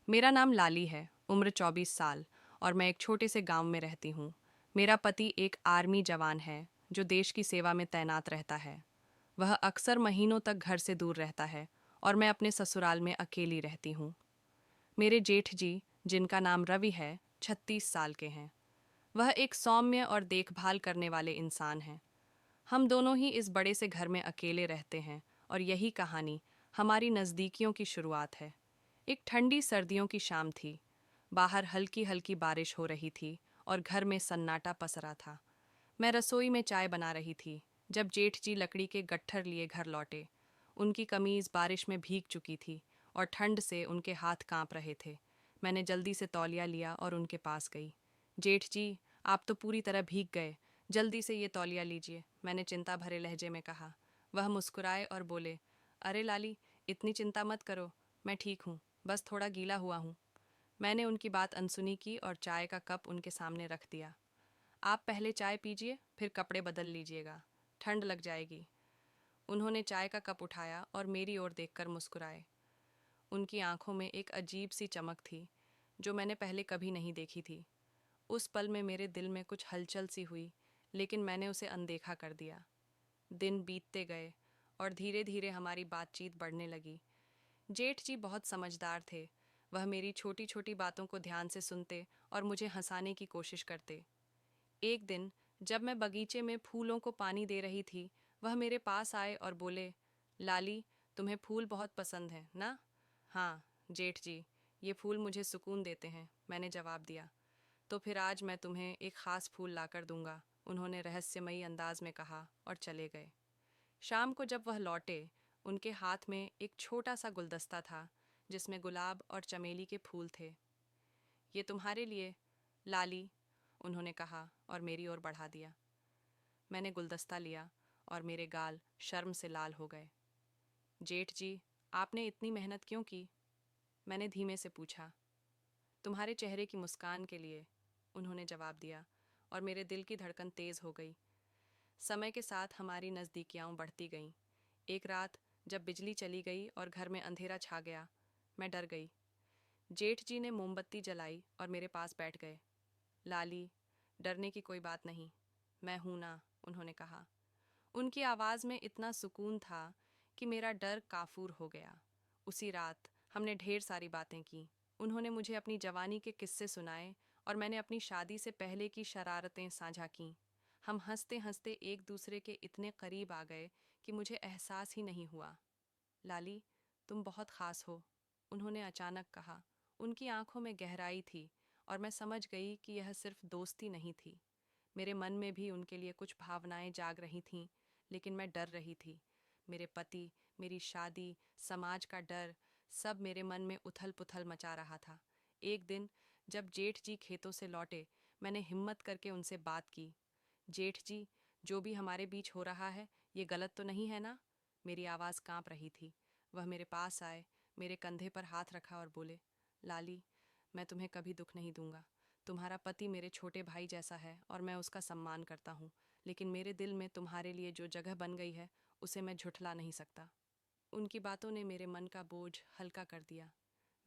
मेरा नाम लाली है, उम्र 24 साल, और मैं एक छोटे से गांव में रहती हूँ। मेरा पति एक आर्मी जवान है जो देश की सेवा में तैनात रहता है। वह अक्सर महीनों तक घर से दूर रहता है और मैं अपने ससुराल में अकेली रहती हूँ। मेरे जेठ जी, जिनका नाम रवि है, 36 साल के हैं। वह एक सौम्य और देखभाल करने वाले इंसान हैं। हम दोनों ही इस बड़े से घर में अकेले रहते हैं और यही कहानी हमारी नज़दीकियों की शुरुआत है। एक ठंडी सर्दियों की शाम थी। बाहर हल्की हल्की बारिश हो रही थी और घर में सन्नाटा पसरा था। मैं रसोई में चाय बना रही थी जब जेठ जी लकड़ी के गट्ठर लिए घर लौटे। उनकी कमीज बारिश में भीग चुकी थी और ठंड से उनके हाथ कांप रहे थे। मैंने जल्दी से तौलिया लिया और उनके पास गई। जेठ जी, आप तो पूरी तरह भीग गए, जल्दी से ये तौलिया लीजिए, मैंने चिंता भरे लहजे में कहा। वह मुस्कुराए और बोले, अरे लाली, इतनी चिंता मत करो, मैं ठीक हूँ, बस थोड़ा गीला हुआ हूँ। मैंने उनकी बात अनसुनी की और चाय का कप उनके सामने रख दिया। आप पहले चाय पीजिए, फिर कपड़े बदल लीजिएगा, ठंड लग जाएगी। उन्होंने चाय का कप उठाया और मेरी ओर देखकर मुस्कुराए। उनकी आंखों में एक अजीब सी चमक थी जो मैंने पहले कभी नहीं देखी थी। उस पल में मेरे दिल में कुछ हलचल सी हुई, लेकिन मैंने उसे अनदेखा कर दिया। दिन बीतते गए और धीरे धीरे हमारी बातचीत बढ़ने लगी। जेठ जी बहुत समझदार थे। वह मेरी छोटी छोटी बातों को ध्यान से सुनते और मुझे हंसाने की कोशिश करते। एक दिन जब मैं बगीचे में फूलों को पानी दे रही थी, वह मेरे पास आए और बोले, लाली, तुम्हें फूल बहुत पसंद हैं ना? हाँ जेठ जी, ये फूल मुझे सुकून देते हैं, मैंने जवाब दिया। तो फिर आज मैं तुम्हें एक ख़ास फूल लाकर दूंगा, उन्होंने रहस्यमयी अंदाज में कहा और चले गए। शाम को जब वह लौटे, उनके हाथ में एक छोटा सा गुलदस्ता था जिसमें गुलाब और चमेली के फूल थे। ये तुम्हारे लिए लाली, उन्होंने कहा और मेरी ओर बढ़ा दिया। मैंने गुलदस्ता लिया और मेरे गाल शर्म से लाल हो गए। जेठ जी, आपने इतनी मेहनत क्यों की? मैंने धीमे से पूछा। तुम्हारे चेहरे की मुस्कान के लिए, उन्होंने जवाब दिया और मेरे दिल की धड़कन तेज़ हो गई। समय के साथ हमारी नज़दीकियाँ बढ़ती गईं। एक रात जब बिजली चली गई और घर में अंधेरा छा गया, मैं डर गई। जेठ जी ने मोमबत्ती जलाई और मेरे पास बैठ गए। लाली, डरने की कोई बात नहीं, मैं हूं ना, उन्होंने कहा। उनकी आवाज़ में इतना सुकून था कि मेरा डर काफूर हो गया। उसी रात हमने ढेर सारी बातें की। उन्होंने मुझे अपनी जवानी के किस्से सुनाए और मैंने अपनी शादी से पहले की शरारतें साझा कीं। हम हंसते हंसते एक दूसरे के इतने करीब आ गए कि मुझे एहसास ही नहीं हुआ। लाली, तुम बहुत ख़ास हो, उन्होंने अचानक कहा। उनकी आंखों में गहराई थी और मैं समझ गई कि यह सिर्फ दोस्ती नहीं थी। मेरे मन में भी उनके लिए कुछ भावनाएं जाग रही थीं, लेकिन मैं डर रही थी। मेरे पति, मेरी शादी, समाज का डर, सब मेरे मन में उथल पुथल मचा रहा था। एक दिन जब जेठ जी खेतों से लौटे, मैंने हिम्मत करके उनसे बात की। जेठ जी, जो भी हमारे बीच हो रहा है, ये गलत तो नहीं है ना? मेरी आवाज़ कांप रही थी। वह मेरे पास आए, मेरे कंधे पर हाथ रखा और बोले, लाली, मैं तुम्हें कभी दुख नहीं दूंगा। तुम्हारा पति मेरे छोटे भाई जैसा है और मैं उसका सम्मान करता हूँ, लेकिन मेरे दिल में तुम्हारे लिए जो जगह बन गई है, उसे मैं झुठला नहीं सकता। उनकी बातों ने मेरे मन का बोझ हल्का कर दिया।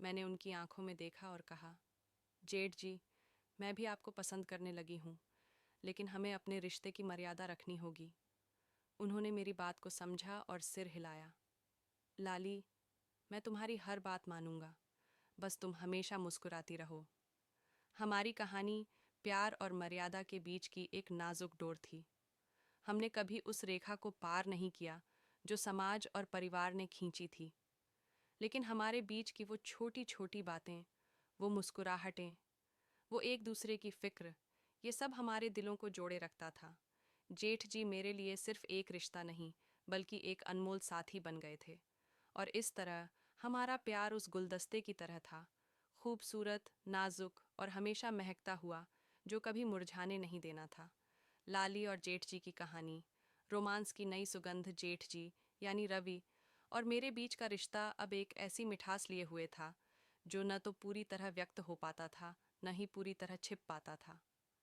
मैंने उनकी आंखों में देखा और कहा, जेठ जी, मैं भी आपको पसंद करने लगी हूँ, लेकिन हमें अपने रिश्ते की मर्यादा रखनी होगी। उन्होंने मेरी बात को समझा और सिर हिलाया। लाली, मैं तुम्हारी हर बात मानूंगा, बस तुम हमेशा मुस्कुराती रहो। हमारी कहानी प्यार और मर्यादा के बीच की एक नाजुक डोर थी। हमने कभी उस रेखा को पार नहीं किया जो समाज और परिवार ने खींची थी, लेकिन हमारे बीच की वो छोटी छोटी बातें, वो मुस्कुराहटें, वो एक दूसरे की फिक्र, ये सब हमारे दिलों को जोड़े रखता था। जेठ जी मेरे लिए सिर्फ एक रिश्ता नहीं, बल्कि एक अनमोल साथी बन गए थे। और इस तरह हमारा प्यार उस गुलदस्ते की तरह था, खूबसूरत, नाजुक और हमेशा महकता हुआ, जो कभी मुरझाने नहीं देना था। लाली और जेठ जी की कहानी, रोमांस की नई सुगंध। जेठ जी यानी रवि और मेरे बीच का रिश्ता अब एक ऐसी मिठास लिए हुए था जो न तो पूरी तरह व्यक्त हो पाता था, न ही पूरी तरह छिप पाता था।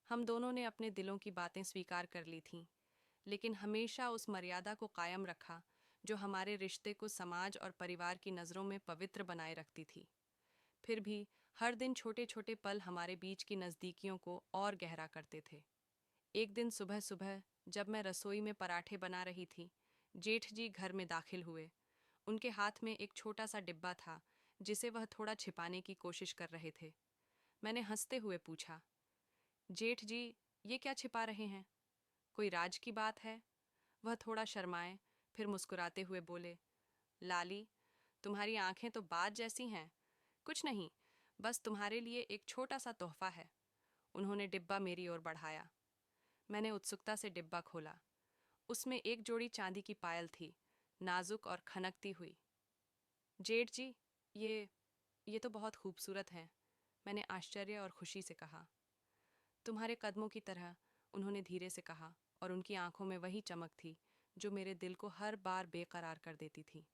हम दोनों ने अपने दिलों की बातें स्वीकार कर ली थीं, लेकिन हमेशा उस मर्यादा को कायम रखा जो हमारे रिश्ते को समाज और परिवार की नज़रों में पवित्र बनाए रखती थी। फिर भी हर दिन छोटे छोटे पल हमारे बीच की नज़दीकियों को और गहरा करते थे। एक दिन सुबह सुबह जब मैं रसोई में पराठे बना रही थी, जेठ जी घर में दाखिल हुए। उनके हाथ में एक छोटा सा डिब्बा था जिसे वह थोड़ा छिपाने की कोशिश कर रहे थे। मैंने हंसते हुए पूछा, जेठ जी, ये क्या छिपा रहे हैं? कोई राज की बात है? वह थोड़ा शर्माए, फिर मुस्कुराते हुए बोले, लाली, तुम्हारी आंखें तो बाज जैसी हैं। कुछ नहीं, बस तुम्हारे लिए एक छोटा सा तोहफा है। उन्होंने डिब्बा मेरी ओर बढ़ाया। मैंने उत्सुकता से डिब्बा खोला। उसमें एक जोड़ी चांदी की पायल थी, नाजुक और खनकती हुई। जेठ जी, ये तो बहुत खूबसूरत है, मैंने आश्चर्य और खुशी से कहा। तुम्हारे कदमों की तरह, उन्होंने धीरे से कहा, और उनकी आंखों में वही चमक थी जो मेरे दिल को हर बार बेकरार कर देती थी।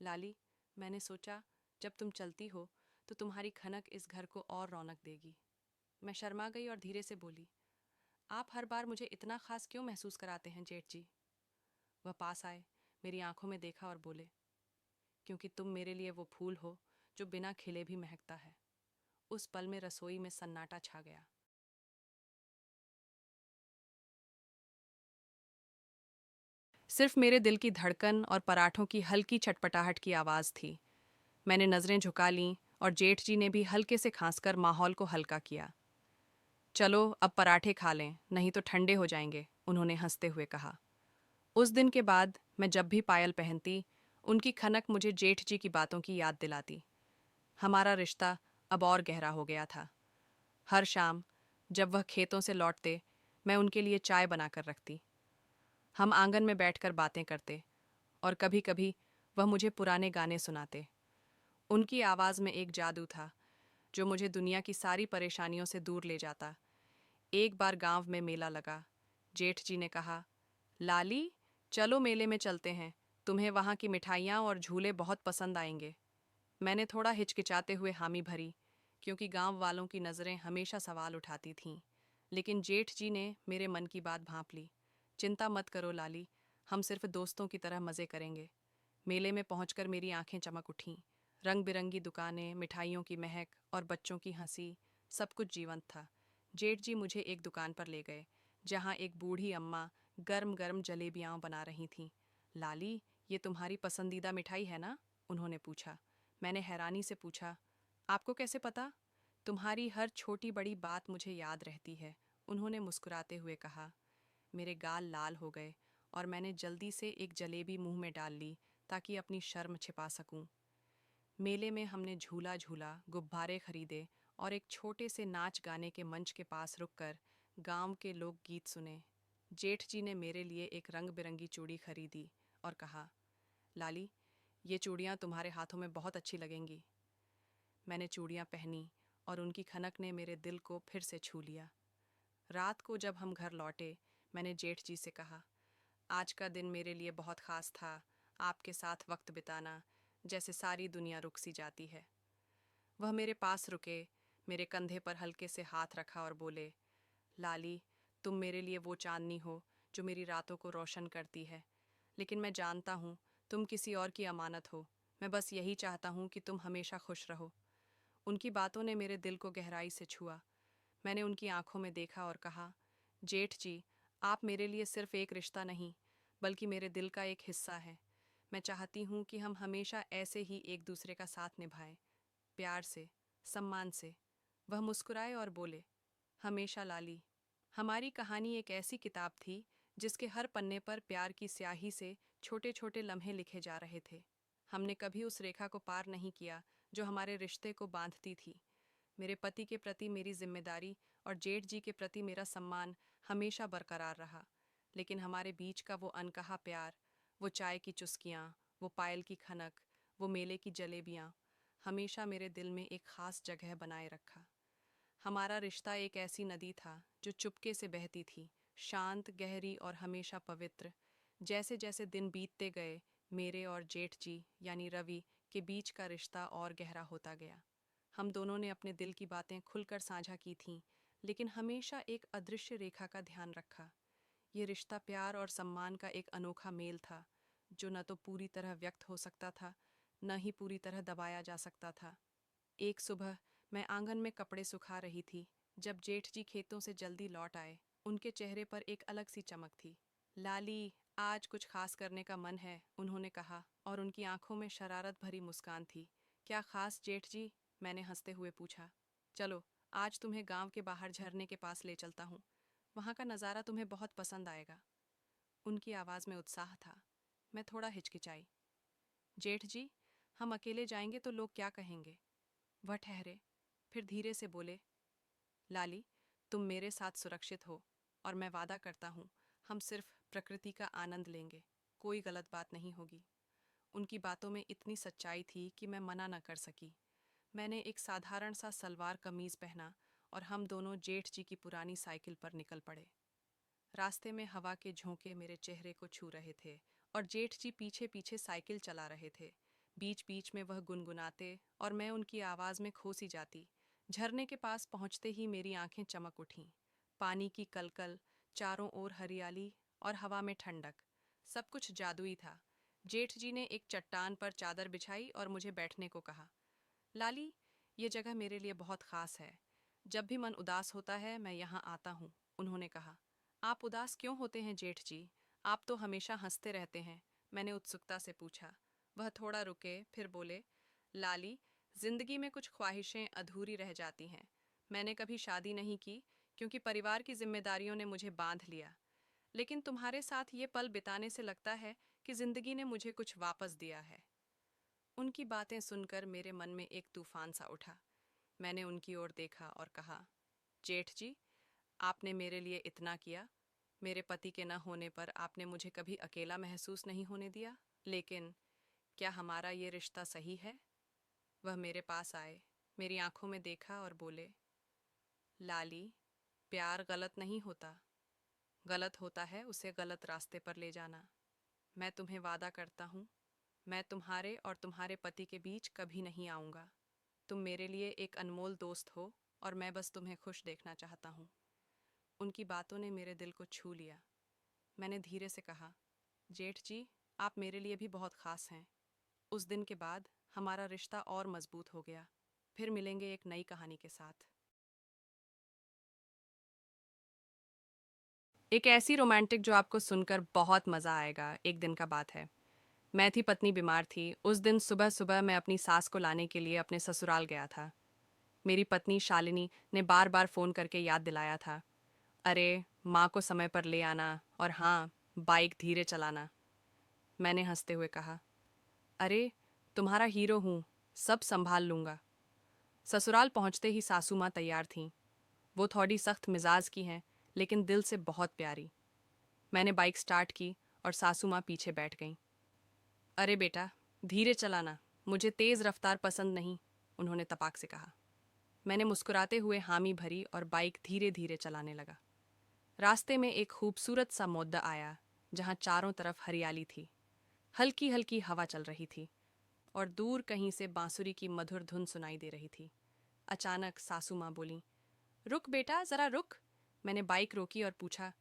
लाली, मैंने सोचा, जब तुम चलती हो तो तुम्हारी खनक इस घर को और रौनक देगी। मैं शर्मा गई और धीरे से बोली, आप हर बार मुझे इतना खास क्यों महसूस कराते हैं जेठ जी? वह पास आए, मेरी आंखों में देखा और बोले, क्योंकि तुम मेरे लिए वो फूल हो जो बिना खिले भी महकता है। उस पल में रसोई में सन्नाटा छा गया। सिर्फ मेरे दिल की धड़कन और पराठों की हल्की चटपटाहट की आवाज़ थी। मैंने नज़रें झुका लीं और जेठ जी ने भी हल्के से खांसकर माहौल को हल्का किया। चलो अब पराठे खा लें, नहीं तो ठंडे हो जाएंगे, उन्होंने हंसते हुए कहा। उस दिन के बाद मैं जब भी पायल पहनती, उनकी खनक मुझे जेठ जी की बातों की याद दिलाती। हमारा रिश्ता अब और गहरा हो गया था। हर शाम जब वह खेतों से लौटते, मैं उनके लिए चाय बनाकर रखती। हम आंगन में बैठकर बातें करते, और कभी कभी वह मुझे पुराने गाने सुनाते। उनकी आवाज़ में एक जादू था जो मुझे दुनिया की सारी परेशानियों से दूर ले जाता। एक बार गांव में मेला लगा। जेठ जी ने कहा, लाली, चलो मेले में चलते हैं, तुम्हें वहाँ की मिठाइयाँ और झूले बहुत पसंद आएंगे। मैंने थोड़ा हिचकिचाते हुए हामी भरी, क्योंकि गांव वालों की नज़रें हमेशा सवाल उठाती थीं। लेकिन जेठ जी ने मेरे मन की बात भांप ली। चिंता मत करो लाली, हम सिर्फ दोस्तों की तरह मज़े करेंगे। मेले में पहुंचकर मेरी आंखें चमक उठीं। रंग बिरंगी दुकानें, मिठाइयों की महक और बच्चों की हंसी, सब कुछ जीवंत था। जेठ जी मुझे एक दुकान पर ले गए, जहां एक बूढ़ी अम्मा गर्म गर्म जलेबियाँ बना रही थीं। लाली, ये तुम्हारी पसंदीदा मिठाई है ना? उन्होंने पूछा। मैंने हैरानी से पूछा, आपको कैसे पता? तुम्हारी हर छोटी बड़ी बात मुझे याद रहती है, उन्होंने मुस्कुराते हुए कहा। मेरे गाल लाल हो गए और मैंने जल्दी से एक जलेबी मुंह में डाल ली ताकि अपनी शर्म छिपा सकूं। मेले में हमने झूला झूला, गुब्बारे खरीदे और एक छोटे से नाच गाने के मंच के पास रुककर गांव के लोक गीत सुने। जेठ जी ने मेरे लिए एक रंग बिरंगी चूड़ी खरीदी और कहा, लाली, ये चूड़ियाँ तुम्हारे हाथों में बहुत अच्छी लगेंगी। मैंने चूड़ियाँ पहनी और उनकी खनक ने मेरे दिल को फिर से छू लिया। रात को जब हम घर लौटे, मैंने जेठ जी से कहा, आज का दिन मेरे लिए बहुत ख़ास था, आपके साथ वक्त बिताना जैसे सारी दुनिया रुक सी जाती है। वह मेरे पास रुके, मेरे कंधे पर हल्के से हाथ रखा और बोले, लाली, तुम मेरे लिए वो चांदनी हो जो मेरी रातों को रोशन करती है। लेकिन मैं जानता हूँ तुम किसी और की अमानत हो। मैं बस यही चाहता हूँ कि तुम हमेशा खुश रहो। उनकी बातों ने मेरे दिल को गहराई से छुआ। मैंने उनकी आंखों में देखा और कहा, जेठ जी, आप मेरे लिए सिर्फ एक रिश्ता नहीं, बल्कि मेरे दिल का एक हिस्सा है। मैं चाहती हूँ कि हम हमेशा ऐसे ही एक दूसरे का साथ निभाएं, प्यार से, सम्मान से। वह मुस्कुराए और बोले, हमेशा लाली। हमारी कहानी एक ऐसी किताब थी जिसके हर पन्ने पर प्यार की स्याही से छोटे छोटे लम्हे लिखे जा रहे थे। हमने कभी उस रेखा को पार नहीं किया जो हमारे रिश्ते को बांधती थी। मेरे पति के प्रति मेरी जिम्मेदारी और जेठ जी के प्रति मेरा सम्मान हमेशा बरकरार रहा। लेकिन हमारे बीच का वो अनकहा प्यार, वो चाय की चुस्कियाँ, वो पायल की खनक, वो मेले की जलेबियाँ, हमेशा मेरे दिल में एक ख़ास जगह बनाए रखा। हमारा रिश्ता एक ऐसी नदी था जो चुपके से बहती थी, शांत, गहरी और हमेशा पवित्र। जैसे जैसे दिन बीतते गए, मेरे और जेठ जी यानी रवि के बीच का रिश्ता और गहरा होता गया। हम दोनों ने अपने दिल की बातें खुलकर साझा की थीं, लेकिन हमेशा एक अदृश्य रेखा का ध्यान रखा। ये रिश्ता प्यार और सम्मान का एक अनोखा मेल था, जो न तो पूरी तरह व्यक्त हो सकता था, न ही पूरी तरह दबाया जा सकता था। एक सुबह मैं आंगन में कपड़े सुखा रही थी जब जेठ जी खेतों से जल्दी लौट आए। उनके चेहरे पर एक अलग सी चमक थी। लाली, आज कुछ खास करने का मन है, उन्होंने कहा, और उनकी आंखों में शरारत भरी मुस्कान थी। क्या खास जेठ जी? मैंने हंसते हुए पूछा। चलो, आज तुम्हें गांव के बाहर झरने के पास ले चलता हूँ। वहां का नज़ारा तुम्हें बहुत पसंद आएगा। उनकी आवाज़ में उत्साह था। मैं थोड़ा हिचकिचाई। जेठ जी, हम अकेले जाएंगे तो लोग क्या कहेंगे? वह ठहरे, फिर धीरे से बोले, लाली, तुम मेरे साथ सुरक्षित हो, और मैं वादा करता हूँ हम सिर्फ प्रकृति का आनंद लेंगे। कोई गलत बात नहीं होगी। उनकी बातों में इतनी सच्चाई थी कि मैं मना न कर सकी। मैंने एक साधारण सा सलवार कमीज पहना और हम दोनों जेठ जी की पुरानी साइकिल पर निकल पड़े। रास्ते में हवा के झोंके मेरे चेहरे को छू रहे थे और जेठ जी पीछे पीछे साइकिल चला रहे थे। बीच बीच में वह गुनगुनाते और मैं उनकी आवाज़ में खो सी जाती। झरने के पास पहुंचते ही मेरी आंखें चमक उठीं। पानी की कलकल, चारों ओर हरियाली और हवा में ठंडक, सब कुछ जादुई था। जेठ जी ने एक चट्टान पर चादर बिछाई और मुझे बैठने को कहा। लाली, ये जगह मेरे लिए बहुत खास है। जब भी मन उदास होता है मैं यहाँ आता हूँ, उन्होंने कहा। आप उदास क्यों होते हैं जेठ जी? आप तो हमेशा हंसते रहते हैं, मैंने उत्सुकता से पूछा। वह थोड़ा रुके, फिर बोले, लाली, जिंदगी में कुछ ख्वाहिशें अधूरी रह जाती हैं। मैंने कभी शादी नहीं की क्योंकि परिवार की जिम्मेदारियों ने मुझे बांध लिया। लेकिन तुम्हारे साथ ये पल बिताने से लगता है कि जिंदगी ने मुझे कुछ वापस दिया है। उनकी बातें सुनकर मेरे मन में एक तूफान सा उठा। मैंने उनकी ओर देखा और कहा, जेठ जी, आपने मेरे लिए इतना किया। मेरे पति के न होने पर आपने मुझे कभी अकेला महसूस नहीं होने दिया। लेकिन क्या हमारा ये रिश्ता सही है? वह मेरे पास आए, मेरी आंखों में देखा और बोले, लाली, प्यार गलत नहीं होता। गलत होता है उसे गलत रास्ते पर ले जाना। मैं तुम्हें वादा करता हूँ, मैं तुम्हारे और तुम्हारे पति के बीच कभी नहीं आऊँगा। तुम मेरे लिए एक अनमोल दोस्त हो और मैं बस तुम्हें खुश देखना चाहता हूँ। उनकी बातों ने मेरे दिल को छू लिया। मैंने धीरे से कहा, जेठ जी, आप मेरे लिए भी बहुत खास हैं। उस दिन के बाद हमारा रिश्ता और मजबूत हो गया। फिर मिलेंगे एक नई कहानी के साथ। एक ऐसी रोमांटिक जो आपको सुनकर बहुत मज़ा आएगा। एक दिन का बात है। मैं थी पत्नी बीमार थी। उस दिन सुबह सुबह मैं अपनी सास को लाने के लिए अपने ससुराल गया था। मेरी पत्नी शालिनी ने बार बार फ़ोन करके याद दिलाया था, अरे, माँ को समय पर ले आना, और हाँ, बाइक धीरे चलाना। मैंने हंसते हुए कहा, अरे, तुम्हारा हीरो हूँ, सब संभाल लूँगा। ससुराल पहुँचते ही सासू माँ तैयार थीं। वो थोड़ी सख्त मिजाज की हैं, लेकिन दिल से बहुत प्यारी। मैंने बाइक स्टार्ट की और सासू माँ पीछे बैठ गईं। अरे बेटा, धीरे चलाना, मुझे तेज़ रफ्तार पसंद नहीं, उन्होंने तपाक से कहा। मैंने मुस्कुराते हुए हामी भरी और बाइक धीरे धीरे चलाने लगा। रास्ते में एक खूबसूरत सा मोड़ आया जहाँ चारों तरफ हरियाली थी। हल्की हल्की हवा चल रही थी और दूर कहीं से बांसुरी की मधुर धुन सुनाई दे रही थी। अचानक सासू माँ बोली, रुक बेटा, ज़रा रुक। मैंने बाइक रोकी और पूछा,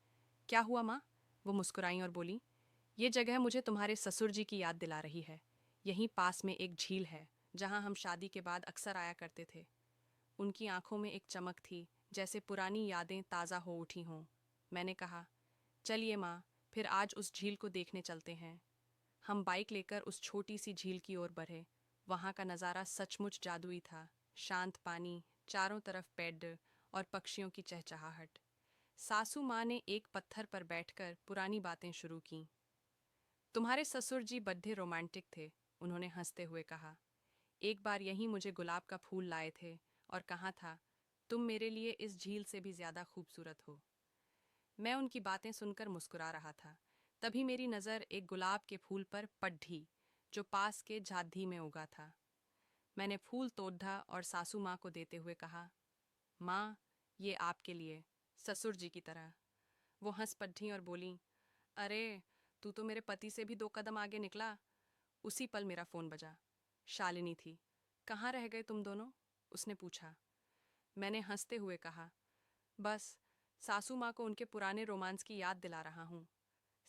क्या हुआ माँ? वो मुस्कुराई और बोली, ये जगह मुझे तुम्हारे ससुर जी की याद दिला रही है। यहीं पास में एक झील है जहाँ हम शादी के बाद अक्सर आया करते थे। उनकी आंखों में एक चमक थी, जैसे पुरानी यादें ताज़ा हो उठी हों। मैंने कहा, चलिए माँ, फिर आज उस झील को देखने चलते हैं। हम बाइक लेकर उस छोटी सी झील की ओर बढ़े। वहाँ का नज़ारा सचमुच जादुई था। शांत पानी, चारों तरफ पेड़ और पक्षियों की चहचहाहट। सासू माँ ने एक पत्थर पर बैठकर पुरानी बातें शुरू कीं। तुम्हारे ससुर जी बड्ढे रोमांटिक थे, उन्होंने हंसते हुए कहा। एक बार यहीं मुझे गुलाब का फूल लाए थे और कहा था, तुम मेरे लिए इस झील से भी ज्यादा खूबसूरत हो। मैं उनकी बातें सुनकर मुस्कुरा रहा था। तभी मेरी नज़र एक गुलाब के फूल पर पड़ी, जो पास के झाड़ी में उगा था। मैंने फूल तोड़ा और सासू माँ को देते हुए कहा, माँ, ये आपके लिए, ससुर जी की तरह। वो हंस पड़ी और बोली, अरे, तू तो मेरे पति से भी 2 कदम आगे निकला। उसी पल मेरा फ़ोन बजा। शालिनी थी। कहाँ रह गए तुम दोनों? उसने पूछा। मैंने हंसते हुए कहा, बस सासू माँ को उनके पुराने रोमांस की याद दिला रहा हूँ।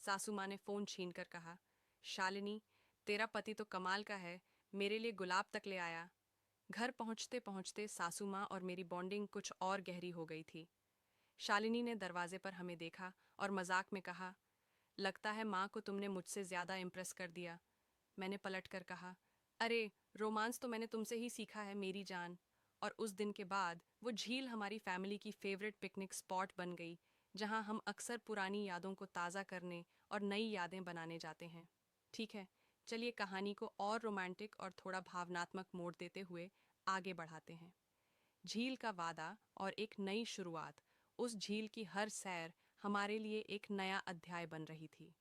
सासू माँ ने फ़ोन छीनकर कहा, शालिनी, तेरा पति तो कमाल का है, मेरे लिए गुलाब तक ले आया। घर पहुंचते पहुंचते सासू माँ और मेरी बॉन्डिंग कुछ और गहरी हो गई थी। शालिनी ने दरवाजे पर हमें देखा और मजाक में कहा, लगता है माँ को तुमने मुझसे ज्यादा इम्प्रेस कर दिया। मैंने पलट कर कहा, अरे रोमांस तो मैंने तुमसे ही सीखा है मेरी जान। और उस दिन के बाद वो झील हमारी फैमिली की फेवरेट पिकनिक स्पॉट बन गई, जहाँ हम अक्सर पुरानी यादों को ताज़ा करने और नई यादें बनाने जाते हैं। ठीक है, चलिए कहानी को और रोमांटिक और थोड़ा भावनात्मक मोड़ देते हुए आगे बढ़ाते हैं। झील का वादा और एक नई शुरुआत। उस झील की हर सैर हमारे लिए एक नया अध्याय बन रही थी।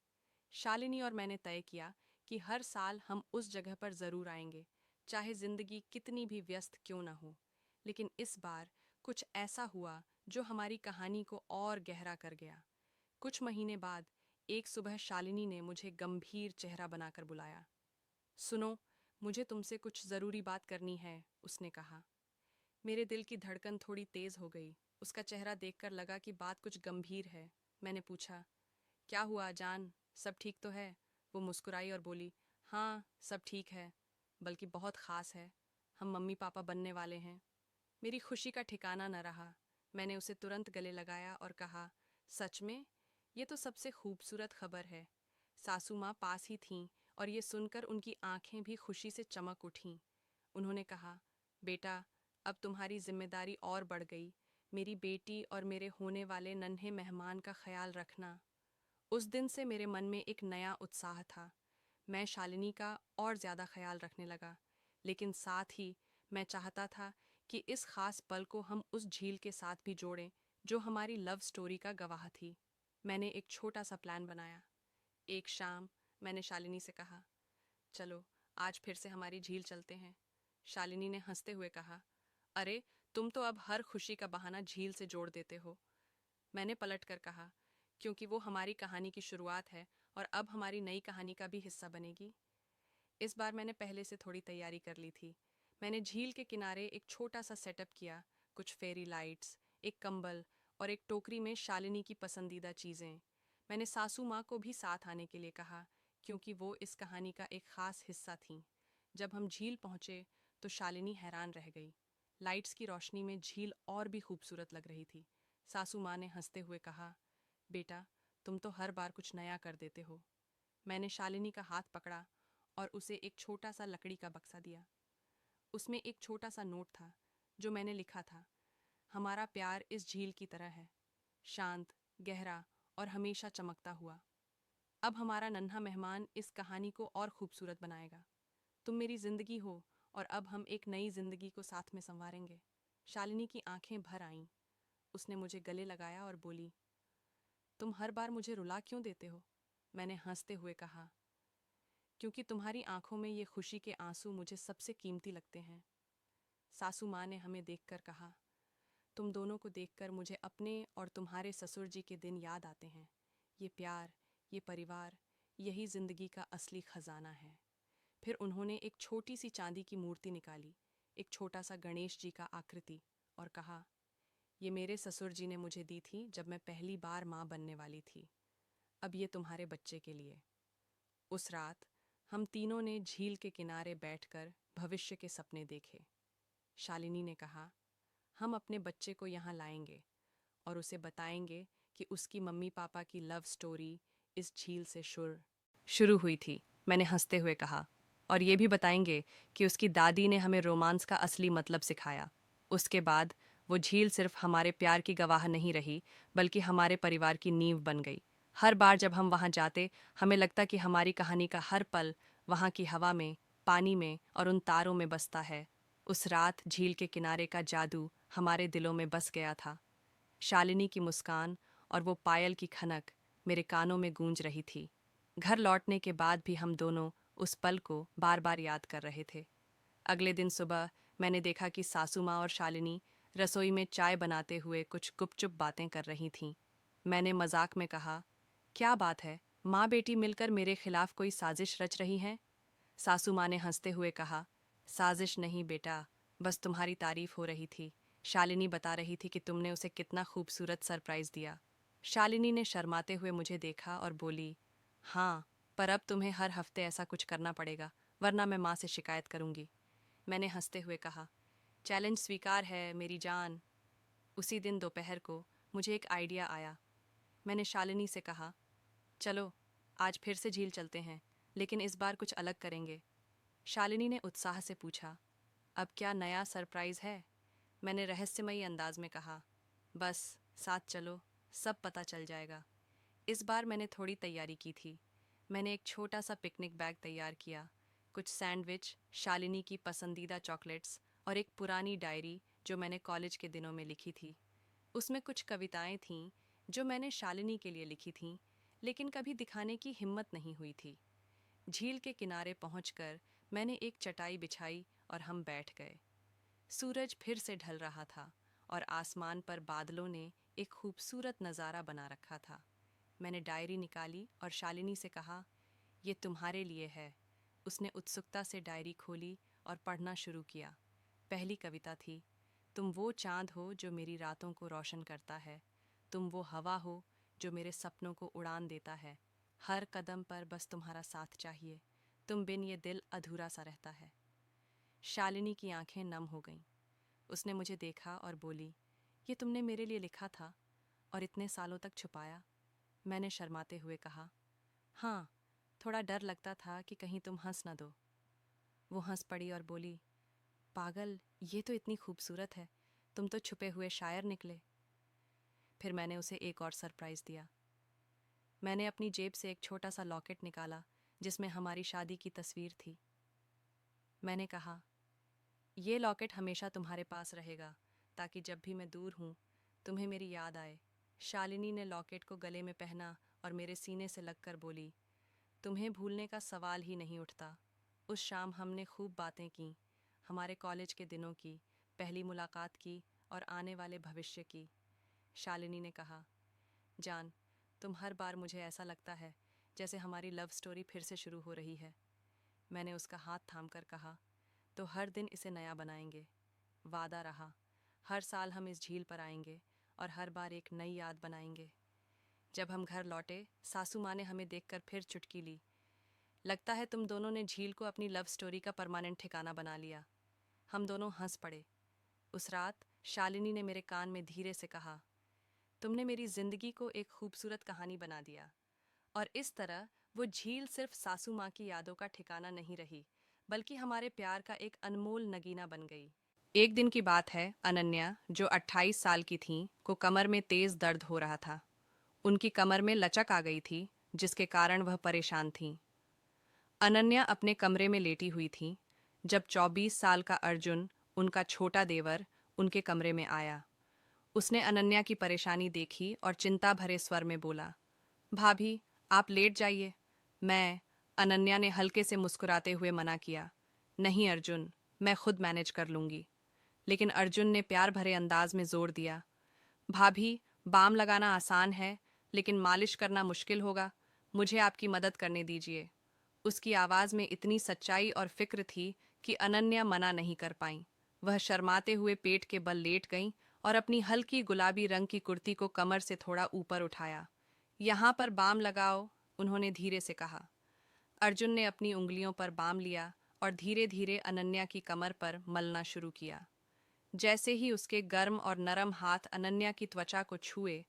शालिनी और मैंने तय किया कि हर साल हम उस जगह पर जरूर आएंगे, चाहे जिंदगी कितनी भी व्यस्त क्यों न हो। लेकिन इस बार कुछ ऐसा हुआ जो हमारी कहानी को और गहरा कर गया। कुछ महीने बाद एक सुबह शालिनी ने मुझे गंभीर चेहरा बनाकर बुलाया। सुनो, मुझे तुमसे कुछ जरूरी बात करनी है, उसने कहा। मेरे दिल की धड़कन थोड़ी तेज हो गई। उसका चेहरा देखकर लगा कि बात कुछ गंभीर है। मैंने पूछा, क्या हुआ जान, सब ठीक तो है? वो मुस्कुराई और बोली, हाँ सब ठीक है, बल्कि बहुत ख़ास है। हम मम्मी पापा बनने वाले हैं। मेरी खुशी का ठिकाना न रहा। मैंने उसे तुरंत गले लगाया और कहा, सच में? ये तो सबसे खूबसूरत खबर है। सासू माँ पास ही थीं और ये सुनकर उनकी आंखें भी खुशी से चमक उठीं। उन्होंने कहा, बेटा, अब तुम्हारी जिम्मेदारी और बढ़ गई। मेरी बेटी और मेरे होने वाले नन्हे मेहमान का ख्याल रखना। उस दिन से मेरे मन में एक नया उत्साह था। मैं शालिनी का और ज़्यादा ख्याल रखने लगा, लेकिन साथ ही मैं चाहता था कि इस खास पल को हम उस झील के साथ भी जोड़ें जो हमारी लव स्टोरी का गवाह थी। मैंने एक छोटा सा प्लान बनाया। एक शाम मैंने शालिनी से कहा, चलो आज फिर से हमारी झील चलते हैं। शालिनी ने हंसते हुए कहा, अरे तुम तो अब हर खुशी का बहाना झील से जोड़ देते हो। मैंने पलट कर कहा, क्योंकि वो हमारी कहानी की शुरुआत है और अब हमारी नई कहानी का भी हिस्सा बनेगी। इस बार मैंने पहले से थोड़ी तैयारी कर ली थी। मैंने झील के किनारे एक छोटा सा सेटअप किया, कुछ फेरी लाइट्स, एक कंबल और एक टोकरी में शालिनी की पसंदीदा चीज़ें। मैंने सासू माँ को भी साथ आने के लिए कहा, क्योंकि वो इस कहानी का एक ख़ास हिस्सा थीं। जब हम झील पहुँचे तो शालिनी हैरान रह गई। लाइट्स की रोशनी में झील और भी खूबसूरत लग रही थी। सासू माँ ने हंसते हुए कहा, बेटा, तुम तो हर बार कुछ नया कर देते हो। मैंने शालिनी का हाथ पकड़ा और उसे एक छोटा सा लकड़ी का बक्सा दिया। उसमें एक छोटा सा नोट था जो मैंने लिखा था, हमारा प्यार इस झील की तरह है, शांत, गहरा और हमेशा चमकता हुआ। अब हमारा नन्हा मेहमान इस कहानी को और खूबसूरत बनाएगा। तुम मेरी जिंदगी हो और अब हम एक नई जिंदगी को साथ में संवारेंगे। शालिनी की आंखें भर आईं। उसने मुझे गले लगाया और बोली, तुम हर बार मुझे रुला क्यों देते हो? मैंने हंसते हुए कहा, क्योंकि तुम्हारी आंखों में ये खुशी के आंसू मुझे सबसे कीमती लगते हैं। सासू माँ ने हमें देखकर कहा, तुम दोनों को देखकर मुझे अपने और तुम्हारे ससुर जी के दिन याद आते हैं। ये प्यार, ये परिवार, यही जिंदगी का असली खजाना है। फिर उन्होंने एक छोटी सी चांदी की मूर्ति निकाली, एक छोटा सा गणेश जी का आकृति, और कहा, ये मेरे ससुर जी ने मुझे दी थी जब मैं पहली बार माँ बनने वाली थी। अब ये तुम्हारे बच्चे के लिए। उस रात हम तीनों ने झील के किनारे बैठकर भविष्य के सपने देखे। शालिनी ने कहा, हम अपने बच्चे को यहाँ लाएंगे और उसे बताएंगे कि उसकी मम्मी पापा की लव स्टोरी इस झील से शुरू हुई थी। मैंने हंसते हुए कहा, और ये भी बताएंगे कि उसकी दादी ने हमें रोमांस का असली मतलब सिखाया। उसके बाद वो झील सिर्फ हमारे प्यार की गवाह नहीं रही, बल्कि हमारे परिवार की नींव बन गई। हर बार जब हम वहाँ जाते, हमें लगता कि हमारी कहानी का हर पल वहाँ की हवा में, पानी में और उन तारों में बसता है। उस रात झील के किनारे का जादू हमारे दिलों में बस गया था। शालिनी की मुस्कान और वो पायल की खनक मेरे कानों में गूंज रही थी। घर लौटने के बाद भी हम दोनों उस पल को बार बार याद कर रहे थे। अगले दिन सुबह मैंने देखा कि सासू माँ और शालिनी रसोई में चाय बनाते हुए कुछ गुपचुप बातें कर रही थीं। मैंने मजाक में कहा, क्या बात है, माँ बेटी मिलकर मेरे खिलाफ कोई साजिश रच रही हैं? सासू माँ ने हंसते हुए कहा, साजिश नहीं बेटा, बस तुम्हारी तारीफ हो रही थी। शालिनी बता रही थी कि तुमने उसे कितना खूबसूरत सरप्राइज दिया। शालिनी ने शर्माते हुए मुझे देखा और बोली, हाँ, पर अब तुम्हें हर हफ्ते ऐसा कुछ करना पड़ेगा, वरना मैं माँ से शिकायत करूंगी। मैंने हंसते हुए कहा, चैलेंज स्वीकार है मेरी जान। उसी दिन दोपहर को मुझे एक आइडिया आया। मैंने शालिनी से कहा, चलो आज फिर से झील चलते हैं, लेकिन इस बार कुछ अलग करेंगे। शालिनी ने उत्साह से पूछा, अब क्या नया सरप्राइज है? मैंने रहस्यमयी अंदाज में कहा, बस साथ चलो, सब पता चल जाएगा। इस बार मैंने थोड़ी तैयारी की थी। मैंने एक छोटा सा पिकनिक बैग तैयार किया, कुछ सैंडविच, शालिनी की पसंदीदा चॉकलेट्स और एक पुरानी डायरी जो मैंने कॉलेज के दिनों में लिखी थी। उसमें कुछ कविताएं थीं जो मैंने शालिनी के लिए लिखी थीं, लेकिन कभी दिखाने की हिम्मत नहीं हुई थी। झील के किनारे पहुंचकर मैंने एक चटाई बिछाई और हम बैठ गए। सूरज फिर से ढल रहा था और आसमान पर बादलों ने एक खूबसूरत नज़ारा बना रखा था। मैंने डायरी निकाली और शालिनी से कहा, ये तुम्हारे लिए है। उसने उत्सुकता से डायरी खोली और पढ़ना शुरू किया। पहली कविता थी, तुम वो चांद हो जो मेरी रातों को रोशन करता है। तुम वो हवा हो जो मेरे सपनों को उड़ान देता है। हर कदम पर बस तुम्हारा साथ चाहिए। तुम बिन ये दिल अधूरा सा रहता है। शालिनी की आंखें नम हो गईं। उसने मुझे देखा और बोली, ये तुमने मेरे लिए लिखा था और इतने सालों तक छुपाया? मैंने शर्माते हुए कहा, हाँ, थोड़ा डर लगता था कि कहीं तुम हंस न दो। वो हंस पड़ी और बोली, पागल, ये तो इतनी खूबसूरत है, तुम तो छुपे हुए शायर निकले। फिर मैंने उसे एक और सरप्राइज दिया। मैंने अपनी जेब से एक छोटा सा लॉकेट निकाला जिसमें हमारी शादी की तस्वीर थी। मैंने कहा, ये लॉकेट हमेशा तुम्हारे पास रहेगा, ताकि जब भी मैं दूर हूँ तुम्हें मेरी याद आए। शालिनी ने लॉकेट को गले में पहना और मेरे सीने से लगकर बोली, तुम्हें भूलने का सवाल ही नहीं उठता। उस शाम हमने खूब बातें की, हमारे कॉलेज के दिनों की, पहली मुलाकात की और आने वाले भविष्य की। शालिनी ने कहा, जान, तुम हर बार मुझे ऐसा लगता है जैसे हमारी लव स्टोरी फिर से शुरू हो रही है। मैंने उसका हाथ थामकर कहा, तो हर दिन इसे नया बनाएंगे। वादा रहा, हर साल हम इस झील पर आएंगे और हर बार एक नई याद बनाएंगे। जब हम घर लौटे, सासू माँ ने हमें देखकर फिर चुटकी ली। लगता है तुम दोनों ने झील को अपनी लव स्टोरी का परमानेंट ठिकाना बना लिया। हम दोनों हंस पड़े। उस रात शालिनी ने मेरे कान में धीरे से कहा, तुमने मेरी जिंदगी को एक खूबसूरत कहानी बना दिया। और इस तरह वो झील सिर्फ सासू माँ की यादों का ठिकाना नहीं रही, बल्कि हमारे प्यार का एक अनमोल नगीना बन गई। एक दिन की बात है, अनन्या, जो 28 साल की थीं, को कमर में तेज दर्द हो रहा था। उनकी कमर में लचक आ गई थी, जिसके कारण वह परेशान थीं। अनन्या अपने कमरे में लेटी हुई थी जब 24 साल का अर्जुन, उनका छोटा देवर, उनके कमरे में आया। उसने अनन्या की परेशानी देखी और चिंता भरे स्वर में बोला, भाभी, आप लेट जाइए। मैं अनन्या ने हल्के से मुस्कुराते हुए मना किया, नहीं अर्जुन, मैं खुद मैनेज कर लूंगी। लेकिन अर्जुन ने प्यार भरे अंदाज में जोर दिया, भाभी, बाम लगाना आसान है, लेकिन मालिश करना मुश्किल होगा। मुझे आपकी मदद करने दीजिए। उसकी आवाज़ में इतनी सच्चाई और फिक्र थी कि अनन्या मना नहीं कर पाईं। वह शर्माते हुए पेट के बल लेट गईं और अपनी हल्की गुलाबी रंग की कुर्ती को कमर से थोड़ा ऊपर उठाया। यहाँ पर बाम लगाओ, उन्होंने धीरे से कहा। अर्जुन ने अपनी उंगलियों पर बाम लिया और धीरे धीरे अनन्या की कमर पर मलना शुरू किया। जैसे ही उसके गर्म और नरम हाथ अनन्या की त्वचा को छुए,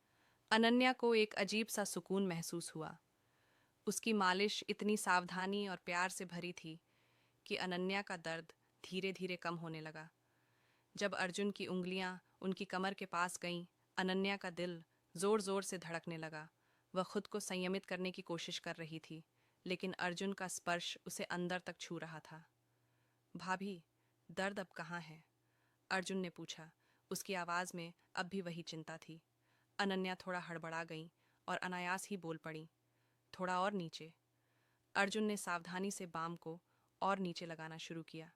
अनन्या को एक अजीब सा सुकून महसूस हुआ। उसकी मालिश इतनी सावधानी और प्यार से भरी थी कि अनन्या का दर्द धीरे धीरे कम होने लगा। जब अर्जुन की उंगलियां उनकी कमर के पास गईं, अनन्या का दिल जोर जोर से धड़कने लगा। वह खुद को संयमित करने की कोशिश कर रही थी, लेकिन अर्जुन का स्पर्श उसे अंदर तक छू रहा था। भाभी, दर्द अब कहाँ है? अर्जुन ने पूछा। उसकी आवाज़ में अब भी वही चिंता थी। अनन्या थोड़ा हड़बड़ा गई और अनायास ही बोल पड़ी, थोड़ा और नीचे। अर्जुन ने सावधानी से बाम को और नीचे लगाना शुरू किया।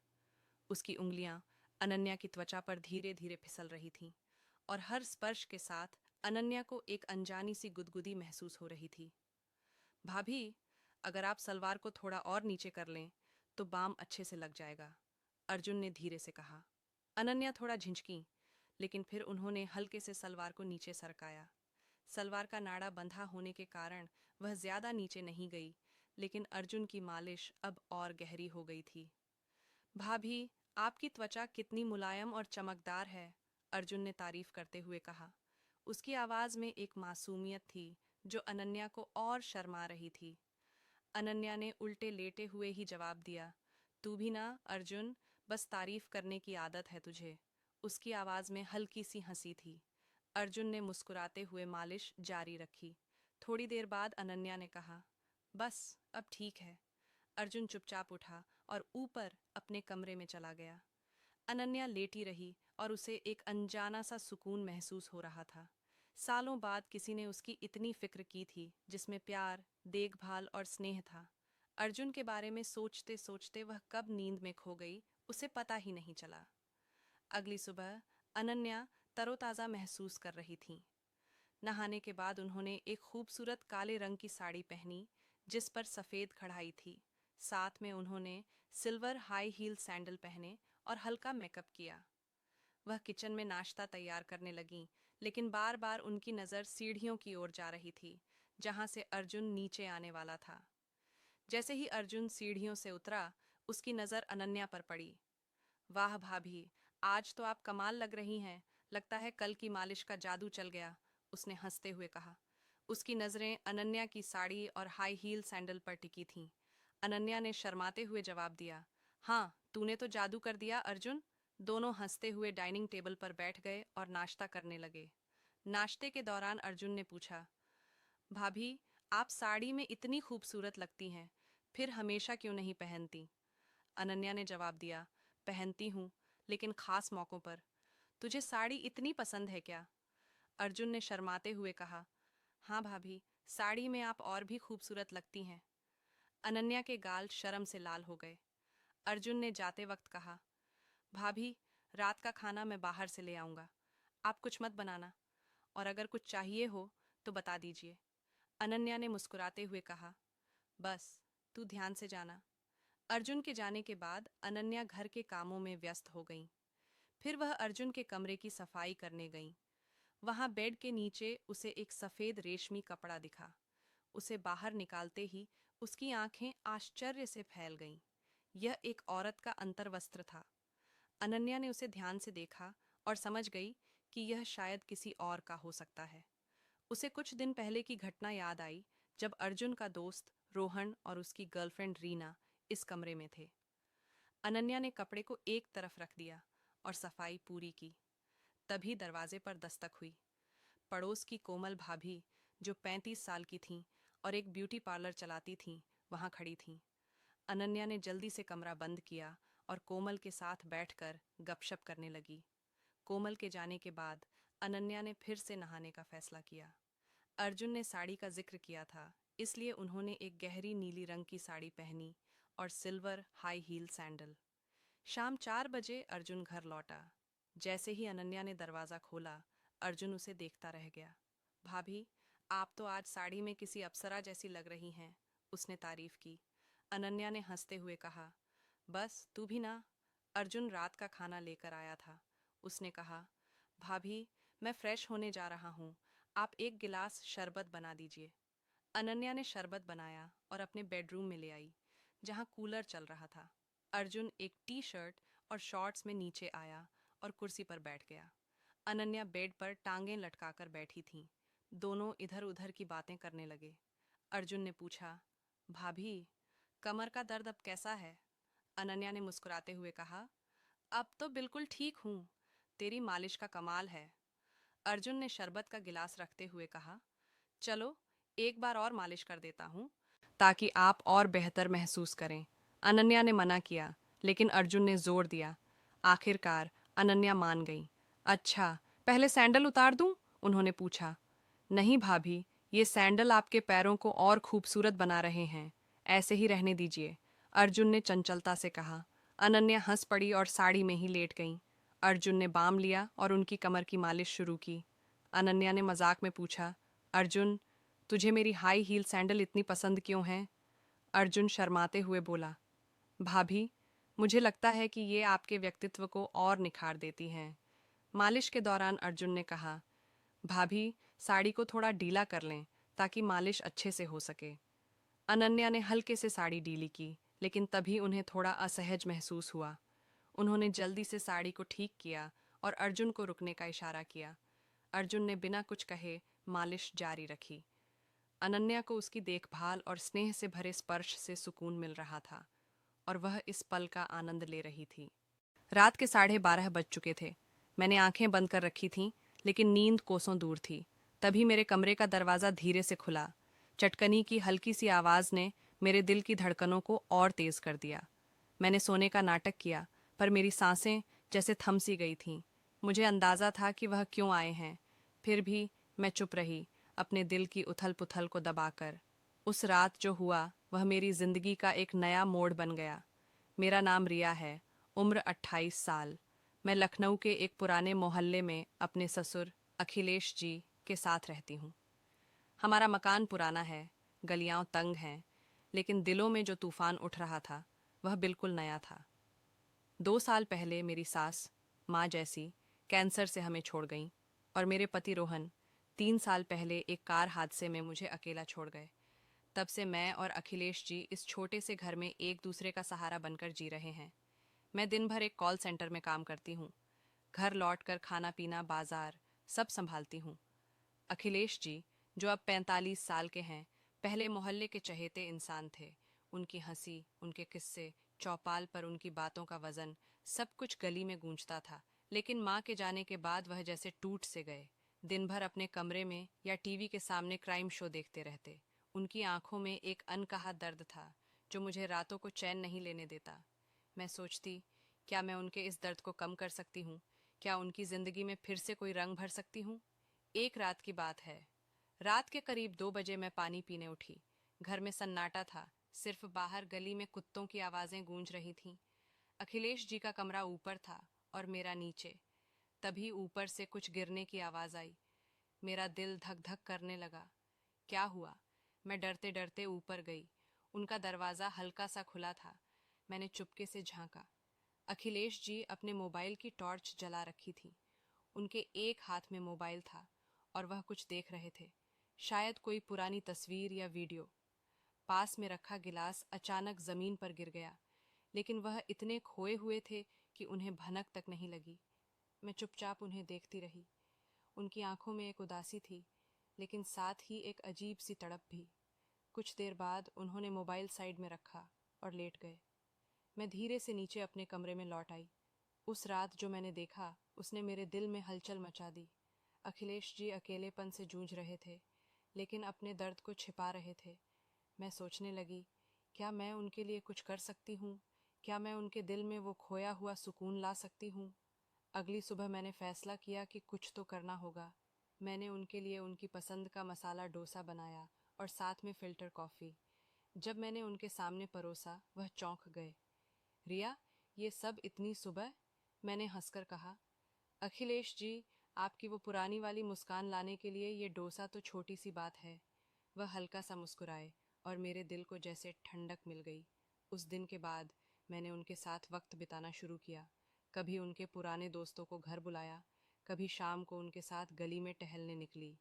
उसकी उंगलियां अनन्या की त्वचा पर धीरे धीरे फिसल रही थीं और हर स्पर्श के साथ अनन्या को एक अनजानी सी गुदगुदी महसूस हो रही थी। भाभी, अगर आप सलवार को थोड़ा और नीचे कर लें तो बाम अच्छे से लग जाएगा, अर्जुन ने धीरे से कहा। अनन्या थोड़ा झिझकी, लेकिन फिर उन्होंने हल्के से सलवार को नीचे सरकाया। सलवार का नाड़ा बंधा होने के कारण वह ज्यादा नीचे नहीं गई, लेकिन अर्जुन की मालिश अब और गहरी हो गई थी। भाभी, आपकी त्वचा कितनी मुलायम और चमकदार है, अर्जुन ने तारीफ करते हुए कहा। उसकी आवाज में एक मासूमियत थी जो अनन्या को और शर्मा रही थी। अनन्या ने उल्टे लेटे हुए ही जवाब दिया, तू भी ना अर्जुन, बस तारीफ करने की आदत है तुझे। उसकी आवाज में हल्की सी हंसी थी। अर्जुन ने मुस्कुराते हुए मालिश जारी रखी। थोड़ी देर बाद अनन्या ने कहा, बस अब ठीक है। अर्जुन चुपचाप उठा और ऊपर अपने कमरे में चला गया। अनन्या लेटी रही और उसे एक अनजाना सा सुकून महसूस हो रहा था। सालों बाद किसी ने उसकी इतनी फिक्र की थी, जिसमें प्यार, देखभाल और स्नेह था। अर्जुन के बारे में सोचते सोचते वह कब नींद में खो गई, उसे पता ही नहीं चला। अगली सुबह अनन्या तरोताज़ा महसूस कर रही थीं। नहाने के बाद उन्होंने एक खूबसूरत काले रंग की साड़ी पहनी, जिस पर सफ़ेद कढ़ाई थी। साथ में उन्होंने सिल्वर हाई हील सैंडल पहने और हल्का मेकअप किया। वह किचन में नाश्ता तैयार करने लगीं, लेकिन बार बार उनकी नज़र सीढ़ियों की ओर जा रही थी, जहां से अर्जुन नीचे आने वाला था। जैसे ही अर्जुन सीढ़ियों से उतरा, उसकी नज़र अनन्या पर पड़ी। वाह भाभी, आज तो आप कमाल लग रही हैं। लगता है कल की मालिश का जादू चल गया, उसने हंसते हुए कहा। उसकी नज़रें अनन्या की साड़ी और हाई हील सैंडल पर टिकी थीं। अनन्या ने शर्माते हुए जवाब दिया, हाँ, तूने तो जादू कर दिया अर्जुन। दोनों हंसते हुए डाइनिंग टेबल पर बैठ गए और नाश्ता करने लगे। नाश्ते के दौरान अर्जुन ने पूछा, भाभी, आप साड़ी में इतनी खूबसूरत लगती हैं, फिर हमेशा क्यों नहीं पहनती? अनन्या ने जवाब दिया, पहनती हूँ, लेकिन खास मौक़ों पर। तुझे साड़ी इतनी पसंद है क्या? अर्जुन ने शर्माते हुए कहा, हाँ भाभी, साड़ी में आप और भी खूबसूरत लगती हैं। अनन्या के गाल शर्म से लाल हो गए। अर्जुन ने जाते वक्त कहा, भाभी, रात का खाना मैं बाहर से ले आऊँगा। आप कुछ मत बनाना, और अगर कुछ चाहिए हो तो बता दीजिए। अनन्या ने मुस्कुराते हुए कहा, बस तू ध्यान से जाना। अर्जुन के जाने के बाद अनन्या घर के कामों में व्यस्त हो गईं। फिर वह अर्जुन के कमरे की सफाई करने गईं। वहां बेड के नीचे उसे एक सफेद रेशमी कपड़ा दिखा। उसे बाहर निकालते ही उसकी आंखें आश्चर्य से फैल गईं। यह एक औरत का अंतर्वस्त्र था। अनन्या ने उसे ध्यान से देखा और समझ गई कि यह शायद किसी और का हो सकता है। उसे कुछ दिन पहले की घटना याद आई, जब अर्जुन का दोस्त रोहन और उसकी गर्लफ्रेंड रीना इस कमरे में थे। अनन्या ने कपड़े को एक तरफ रख दिया और सफाई पूरी की। तभी दरवाजे पर दस्तक हुई। पड़ोस की कोमल भाभी, जो 35 साल की थीं और एक ब्यूटी पार्लर चलाती थीं, वहां खड़ी थीं। अनन्या ने जल्दी से कमरा बंद किया और कोमल के साथ बैठकर गपशप करने लगी। कोमल के जाने के बाद अनन्या ने फिर से नहाने का फैसला किया। अर्जुन ने साड़ी का जिक्र किया था, इसलिए उन्होंने एक गहरी नीली रंग की साड़ी पहनी और सिल्वर हाई हील सैंडल। शाम 4 बजे अर्जुन घर लौटा। जैसे ही अनन्या ने दरवाज़ा खोला, अर्जुन उसे देखता रह गया। भाभी, आप तो आज साड़ी में किसी अप्सरा जैसी लग रही हैं, उसने तारीफ की। अनन्या ने हंसते हुए कहा, बस तू भी ना। अर्जुन रात का खाना लेकर आया था। उसने कहा, भाभी, मैं फ्रेश होने जा रहा हूँ, आप एक गिलास शरबत बना दीजिए। अनन्या ने शरबत बनाया और अपने बेडरूम में ले आई, जहाँ कूलर चल रहा था। अर्जुन एक टी शर्ट और शॉर्ट्स में नीचे आया और कुर्सी पर बैठ गया। अनन्या बेड पर टांगें लटकाकर बैठी थीं। दोनों इधर उधर की बातें करने लगे। अर्जुन ने पूछा, भाभी, कमर का दर्द अब कैसा है? अनन्या ने मुस्कुराते हुए कहा, अब तो बिल्कुल ठीक हूँ। तेरी मालिश का कमाल है। अर्जुन ने शरबत का गिलास रखते हुए कहा, चलो एक बार और मालिश कर देता हूँ, ताकि आप और बेहतर महसूस करें। अनन्या ने मना किया, लेकिन अर्जुन ने जोर दिया। आखिरकार अनन्या मान गई। अच्छा, पहले सैंडल उतार दूं? उन्होंने पूछा। नहीं भाभी, ये सैंडल आपके पैरों को और खूबसूरत बना रहे हैं। ऐसे ही रहने दीजिए, अर्जुन ने चंचलता से कहा। अनन्या हंस पड़ी और साड़ी में ही लेट गईं। अर्जुन ने बाम लिया और उनकी कमर की मालिश शुरू की। अनन्या ने मजाक में पूछा, अर्जुन, तुझे मेरी हाई हील सैंडल इतनी पसंद क्यों हैं? अर्जुन शर्माते हुए बोला, भाभी, मुझे लगता है कि ये आपके व्यक्तित्व को और निखार देती हैं। मालिश के दौरान अर्जुन ने कहा, भाभी, साड़ी को थोड़ा ढीला कर लें, ताकि मालिश अच्छे से हो सके। अनन्या ने हल्के से साड़ी ढीली की, लेकिन तभी उन्हें थोड़ा असहज महसूस हुआ। उन्होंने जल्दी से साड़ी को ठीक किया और अर्जुन को रुकने का इशारा किया। अर्जुन ने बिना कुछ कहे मालिश जारी रखी। अनन्या को उसकी देखभाल और स्नेह से भरे स्पर्श से सुकून मिल रहा था और वह इस पल का आनंद ले रही थी। रात के 12:30 बज चुके थे। मैंने आंखें बंद कर रखी थीं, लेकिन नींद कोसों दूर थी। तभी मेरे कमरे का दरवाज़ा धीरे से खुला। चटकनी की हल्की सी आवाज़ ने मेरे दिल की धड़कनों को और तेज़ कर दिया। मैंने सोने का नाटक किया, पर मेरी सांसें जैसे थम सी गई थीं। मुझे अंदाज़ा था कि वह क्यों आए हैं, फिर भी मैं चुप रही, अपने दिल की उथल पुथल को दबाकर। उस रात जो हुआ वह मेरी जिंदगी का एक नया मोड़ बन गया। मेरा नाम रिया है, उम्र 28 साल। मैं लखनऊ के एक पुराने मोहल्ले में अपने ससुर अखिलेश जी के साथ रहती हूँ। हमारा मकान पुराना है, गलियां तंग हैं, लेकिन दिलों में जो तूफान उठ रहा था वह बिल्कुल नया था। 2 साल पहले मेरी सास, माँ जैसी, कैंसर से हमें छोड़ गईं और मेरे पति रोहन 3 साल पहले एक कार हादसे में मुझे अकेला छोड़ गए। तब से मैं और अखिलेश जी इस छोटे से घर में एक दूसरे का सहारा बनकर जी रहे हैं। मैं दिन भर एक कॉल सेंटर में काम करती हूँ। घर लौटकर खाना पीना, बाजार सब संभालती हूँ। अखिलेश जी, जो अब 45 साल के हैं, पहले मोहल्ले के चहेते इंसान थे। उनकी हंसी, उनके किस्से, चौपाल पर उनकी बातों का वजन, सब कुछ गली में गूंजता था। लेकिन माँ के जाने के बाद वह जैसे टूट से गए। दिन भर अपने कमरे में या टीवी के सामने क्राइम शो देखते रहते। उनकी आंखों में एक अनकहा दर्द था जो मुझे रातों को चैन नहीं लेने देता। मैं सोचती, क्या मैं उनके इस दर्द को कम कर सकती हूँ? क्या उनकी जिंदगी में फिर से कोई रंग भर सकती हूँ? एक रात की बात है। रात के करीब 2 बजे मैं पानी पीने उठी। घर में सन्नाटा था, सिर्फ बाहर गली में कुत्तों की आवाजें गूंज रही थीं। अखिलेश जी का कमरा ऊपर था और मेरा नीचे। तभी ऊपर से कुछ गिरने की आवाज आई। मेरा दिल धक धक करने लगा। क्या हुआ? मैं डरते डरते ऊपर गई। उनका दरवाजा हल्का सा खुला था। मैंने चुपके से झांका। अखिलेश जी अपने मोबाइल की टॉर्च जला रखी थी। उनके एक हाथ में मोबाइल था और वह कुछ देख रहे थे, शायद कोई पुरानी तस्वीर या वीडियो। पास में रखा गिलास अचानक जमीन पर गिर गया, लेकिन वह इतने खोए हुए थे कि उन्हें भनक तक नहीं लगी। मैं चुपचाप उन्हें देखती रही। उनकी आंखों में एक उदासी थी, लेकिन साथ ही एक अजीब सी तड़प भी। कुछ देर बाद उन्होंने मोबाइल साइड में रखा और लेट गए। मैं धीरे से नीचे अपने कमरे में लौट आई। उस रात जो मैंने देखा उसने मेरे दिल में हलचल मचा दी। अखिलेश जी अकेलेपन से जूझ रहे थे, लेकिन अपने दर्द को छिपा रहे थे। मैं सोचने लगी, क्या मैं उनके लिए कुछ कर सकती हूँ? क्या मैं उनके दिल में वो खोया हुआ सुकून ला सकती हूँ? अगली सुबह मैंने फैसला किया कि कुछ तो करना होगा। मैंने उनके लिए उनकी पसंद का मसाला डोसा बनाया और साथ में फिल्टर कॉफ़ी। जब मैंने उनके सामने परोसा, वह चौंक गए। रिया, ये सब इतनी सुबह? मैंने हंसकर कहा। अखिलेश जी, आपकी वो पुरानी वाली मुस्कान लाने के लिए ये डोसा तो छोटी सी बात है। वह हल्का सा मुस्कुराए और मेरे दिल को जैसे ठंडक मिल गई। उस दिन के बाद मैंने उनके साथ वक्त बिताना शुरू किया। कभी उनके पुराने दोस्तों को घर बुलाया, कभी शाम को उनके साथ गली में टहलने निकली।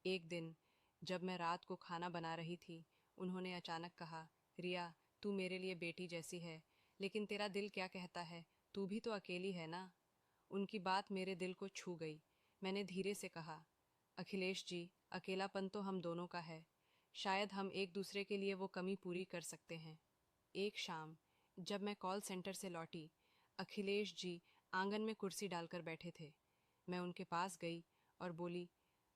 एक दिन जब मैं रात को खाना बना रही थी, उन्होंने अचानक कहा, रिया, तू मेरे लिए बेटी जैसी है, लेकिन तेरा दिल क्या कहता है? तू भी तो अकेली है ना? उनकी बात मेरे दिल को छू गई। मैंने धीरे से कहा, अखिलेश जी, अकेलापन तो हम दोनों का है। शायद हम एक दूसरे के लिए वो कमी पूरी कर सकते हैं। एक शाम जब मैं कॉल सेंटर से लौटी, अखिलेश जी आंगन में कुर्सी डालकर बैठे थे। मैं उनके पास गई और बोली,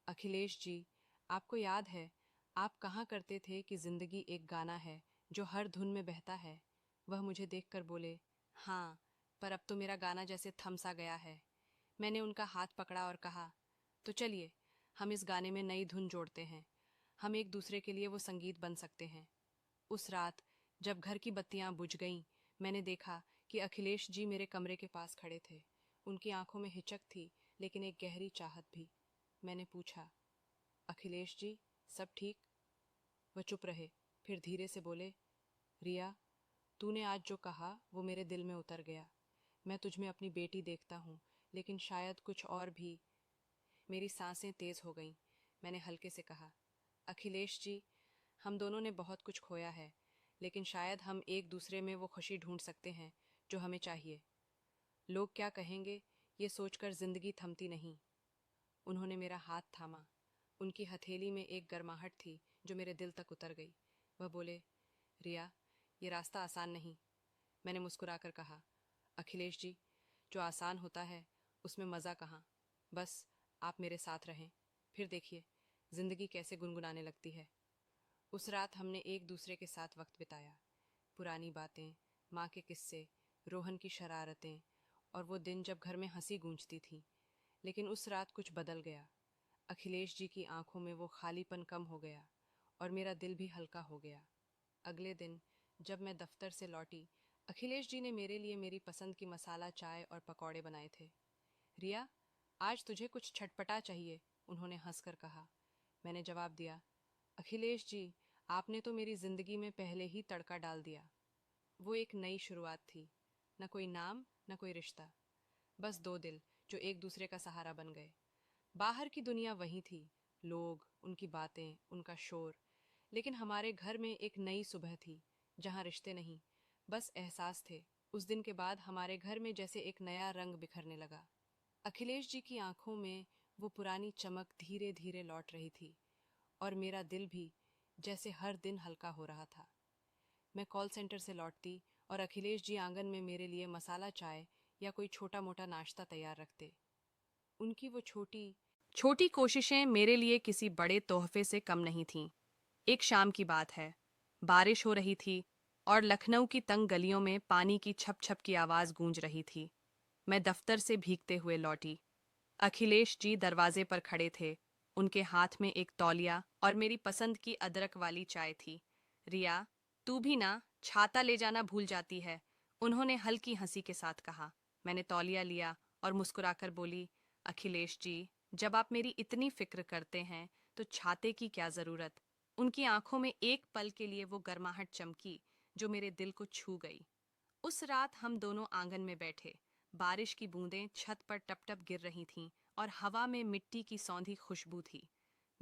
अखिलेश जी, आपको याद है आप कहाँ करते थे कि जिंदगी एक गाना है जो हर धुन में बहता है? वह मुझे देखकर बोले, हाँ, पर अब तो मेरा गाना जैसे थम सा गया है। मैंने उनका हाथ पकड़ा और कहा, तो चलिए हम इस गाने में नई धुन जोड़ते हैं। हम एक दूसरे के लिए वो संगीत बन सकते हैं। उस रात जब घर की बत्तियां बुझ गईं, मैंने देखा कि अखिलेश जी मेरे कमरे के पास खड़े थे। उनकी आंखों में हिचक थी, लेकिन एक गहरी चाहत भी। मैंने पूछा, अखिलेश जी, सब ठीक? वह चुप रहे, फिर धीरे से बोले, रिया, तूने आज जो कहा वो मेरे दिल में उतर गया। मैं तुझ में अपनी बेटी देखता हूँ, लेकिन शायद कुछ और भी। मेरी सांसें तेज हो गईं। मैंने हल्के से कहा, अखिलेश जी, हम दोनों ने बहुत कुछ खोया है, लेकिन शायद हम एक दूसरे में वो खुशी ढूंढ सकते हैं जो हमें चाहिए। लोग क्या कहेंगे, ये सोचकर जिंदगी थमती नहीं। उन्होंने मेरा हाथ थामा। उनकी हथेली में एक गर्माहट थी जो मेरे दिल तक उतर गई। वह बोले, रिया, ये रास्ता आसान नहीं। मैंने मुस्कुराकर कहा, अखिलेश जी, जो आसान होता है उसमें मज़ा कहाँ। बस आप मेरे साथ रहें, फिर देखिए जिंदगी कैसे गुनगुनाने लगती है। उस रात हमने एक दूसरे के साथ वक्त बिताया। पुरानी बातें, माँ के किस्से, रोहन की शरारतें, और वो दिन जब घर में हंसी गूंजती थी। लेकिन उस रात कुछ बदल गया। अखिलेश जी की आंखों में वो खालीपन कम हो गया और मेरा दिल भी हल्का हो गया। अगले दिन जब मैं दफ्तर से लौटी, अखिलेश जी ने मेरे लिए मेरी पसंद की मसाला चाय और पकौड़े बनाए थे। रिया, आज तुझे कुछ चटपटा चाहिए, उन्होंने हंसकर कहा। मैंने जवाब दिया, अखिलेश जी, आपने तो मेरी जिंदगी में पहले ही तड़का डाल दिया। वो एक नई शुरुआत थी। न कोई नाम, न कोई रिश्ता, बस दो दिल जो एक दूसरे का सहारा बन गए। बाहर की दुनिया वही थी, लोग, उनकी बातें, उनका शोर। लेकिन हमारे घर में एक नई सुबह थी, जहाँ रिश्ते नहीं, बस एहसास थे। उस दिन के बाद हमारे घर में जैसे एक नया रंग बिखरने लगा। अखिलेश जी की आंखों में वो पुरानी चमक धीरे धीरे लौट रही थी, और मेरा दिल भी जैसे हर दिन हल्का हो रहा था। मैं कॉल सेंटर से लौटती और अखिलेश जी आंगन में मेरे लिए मसाला चाय या कोई छोटा मोटा नाश्ता तैयार रखते। उनकी वो छोटी छोटी कोशिशें मेरे लिए किसी बड़े तोहफे से कम नहीं थीं। एक शाम की बात है। बारिश हो रही थी और लखनऊ की तंग गलियों में पानी की छप छप की आवाज़ गूंज रही थी। मैं दफ्तर से भीगते हुए लौटी। अखिलेश जी दरवाजे पर खड़े थे। उनके हाथ में एक तौलिया और मेरी पसंद की अदरक वाली चाय थी। रिया, तू भी ना छाता ले जाना भूल जाती है, उन्होंने हल्की हंसी के साथ कहा। मैंने तौलिया लिया और मुस्कुराकर बोली, अखिलेश जी, जब आप मेरी इतनी फिक्र करते हैं तो छाते की क्या ज़रूरत। उनकी आंखों में एक पल के लिए वो गर्माहट चमकी जो मेरे दिल को छू गई। उस रात हम दोनों आंगन में बैठे। बारिश की बूंदें छत पर टप टप गिर रही थीं और हवा में मिट्टी की सौंधी खुशबू थी।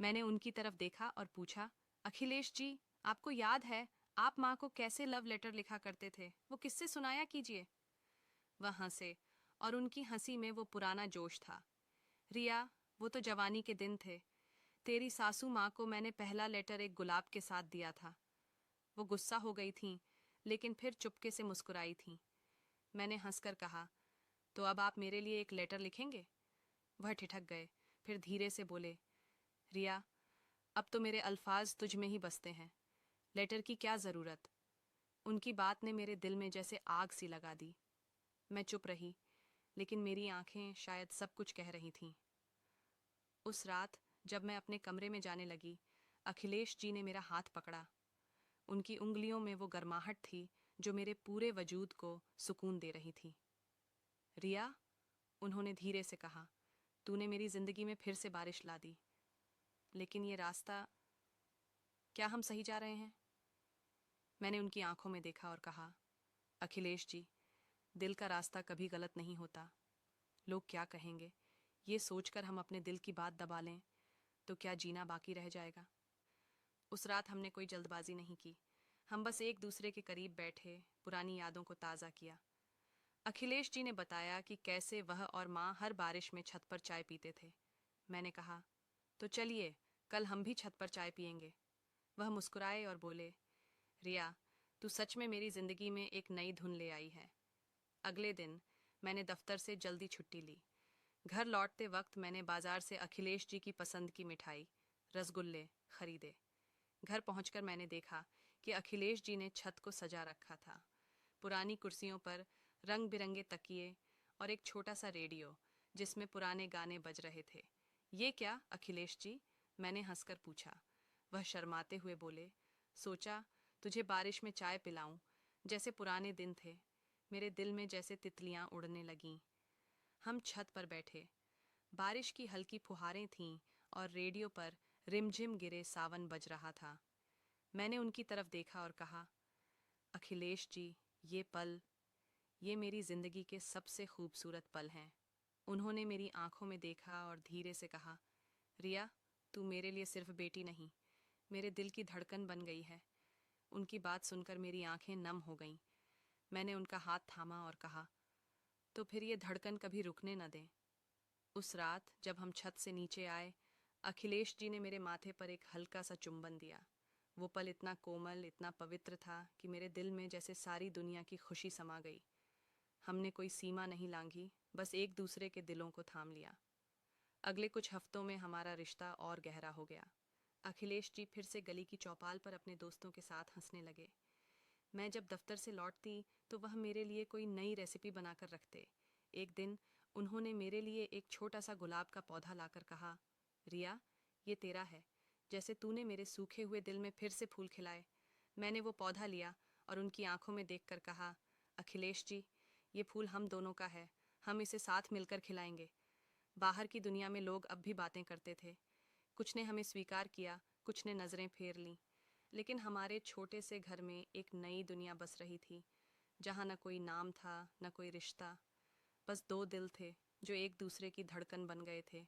मैंने उनकी तरफ देखा और पूछा, अखिलेश जी, आपको याद है आप माँ को कैसे लव लेटर लिखा करते थे? वो किससे सुनाया कीजिए। वह हंसे और उनकी हंसी में वो पुराना जोश था। रिया, वो तो जवानी के दिन थे। तेरी सासू माँ को मैंने पहला लेटर एक गुलाब के साथ दिया था। वो गुस्सा हो गई थीं, लेकिन फिर चुपके से मुस्कुराई थीं। मैंने हंसकर कहा, तो अब आप मेरे लिए एक लेटर लिखेंगे? वह ठिठक गए, फिर धीरे से बोले, रिया, अब तो मेरे अल्फाज तुझ में ही बसते हैं। लेटर की क्या ज़रूरत। उनकी बात ने मेरे दिल में जैसे आग सी लगा दी। मैं चुप रही, लेकिन मेरी आंखें शायद सब कुछ कह रही थीं। उस रात जब मैं अपने कमरे में जाने लगी, अखिलेश जी ने मेरा हाथ पकड़ा। उनकी उंगलियों में वो गर्माहट थी जो मेरे पूरे वजूद को सुकून दे रही थी। रिया, उन्होंने धीरे से कहा, तूने मेरी जिंदगी में फिर से बारिश ला दी। लेकिन ये रास्ता, क्या हम सही जा रहे हैं? मैंने उनकी आंखों में देखा और कहा, अखिलेश जी, दिल का रास्ता कभी गलत नहीं होता। लोग क्या कहेंगे, ये सोचकर हम अपने दिल की बात दबा लें तो क्या जीना बाकी रह जाएगा। उस रात हमने कोई जल्दबाजी नहीं की। हम बस एक दूसरे के करीब बैठे, पुरानी यादों को ताज़ा किया। अखिलेश जी ने बताया कि कैसे वह और माँ हर बारिश में छत पर चाय पीते थे। मैंने कहा, तो चलिए कल हम भी छत पर चाय पियेंगे। वह मुस्कुराए और बोले, रिया, तू सच में मेरी जिंदगी में एक नई धुन ले आई है। अगले दिन मैंने दफ्तर से जल्दी छुट्टी ली। घर लौटते वक्त मैंने बाजार से अखिलेश जी की पसंद की मिठाई, रसगुल्ले खरीदे। घर पहुंचकर मैंने देखा कि अखिलेश जी ने छत को सजा रखा था। पुरानी कुर्सियों पर रंग बिरंगे तकिए और एक छोटा सा रेडियो जिसमें पुराने गाने बज रहे थे। ये क्या अखिलेश जी, मैंने हंसकर पूछा। वह शर्माते हुए बोले, सोचा तुझे बारिश में चाय पिलाऊं, जैसे पुराने दिन थे। मेरे दिल में जैसे तितलियां उड़ने लगीं। हम छत पर बैठे। बारिश की हल्की फुहारें थीं और रेडियो पर रिमझिम गिरे सावन बज रहा था। मैंने उनकी तरफ देखा और कहा, अखिलेश जी, ये पल, ये मेरी जिंदगी के सबसे खूबसूरत पल हैं। उन्होंने मेरी आंखों में देखा और धीरे से कहा, रिया, तू मेरे लिए सिर्फ बेटी नहीं, मेरे दिल की धड़कन बन गई है। उनकी बात सुनकर मेरी आंखें नम हो गईं। मैंने उनका हाथ थामा और कहा, तो फिर ये धड़कन कभी रुकने न दें। उस रात जब हम छत से नीचे आए, अखिलेश जी ने मेरे माथे पर एक हल्का सा चुंबन दिया। वो पल इतना कोमल, इतना पवित्र था कि मेरे दिल में जैसे सारी दुनिया की खुशी समा गई। हमने कोई सीमा नहीं लांघी, बस एक दूसरे के दिलों को थाम लिया। अगले कुछ हफ्तों में हमारा रिश्ता और गहरा हो गया। अखिलेश जी फिर से गली की चौपाल पर अपने दोस्तों के साथ हंसने लगे। मैं जब दफ्तर से लौटती तो वह मेरे लिए कोई नई रेसिपी बनाकर रखते। एक दिन उन्होंने मेरे लिए एक छोटा सा गुलाब का पौधा लाकर कहा, रिया, ये तेरा है, जैसे तूने मेरे सूखे हुए दिल में फिर से फूल खिलाए। मैंने वो पौधा लिया और उनकी आंखों में देखकर कहा, अखिलेश जी, ये फूल हम दोनों का है, हम इसे साथ मिलकर खिलाएंगे। बाहर की दुनिया में लोग अब भी बातें करते थे। कुछ ने हमें स्वीकार किया, कुछ ने नज़रें फेर लीं, लेकिन हमारे छोटे से घर में एक नई दुनिया बस रही थी, जहाँ न कोई नाम था, न कोई रिश्ता, बस दो दिल थे जो एक दूसरे की धड़कन बन गए थे।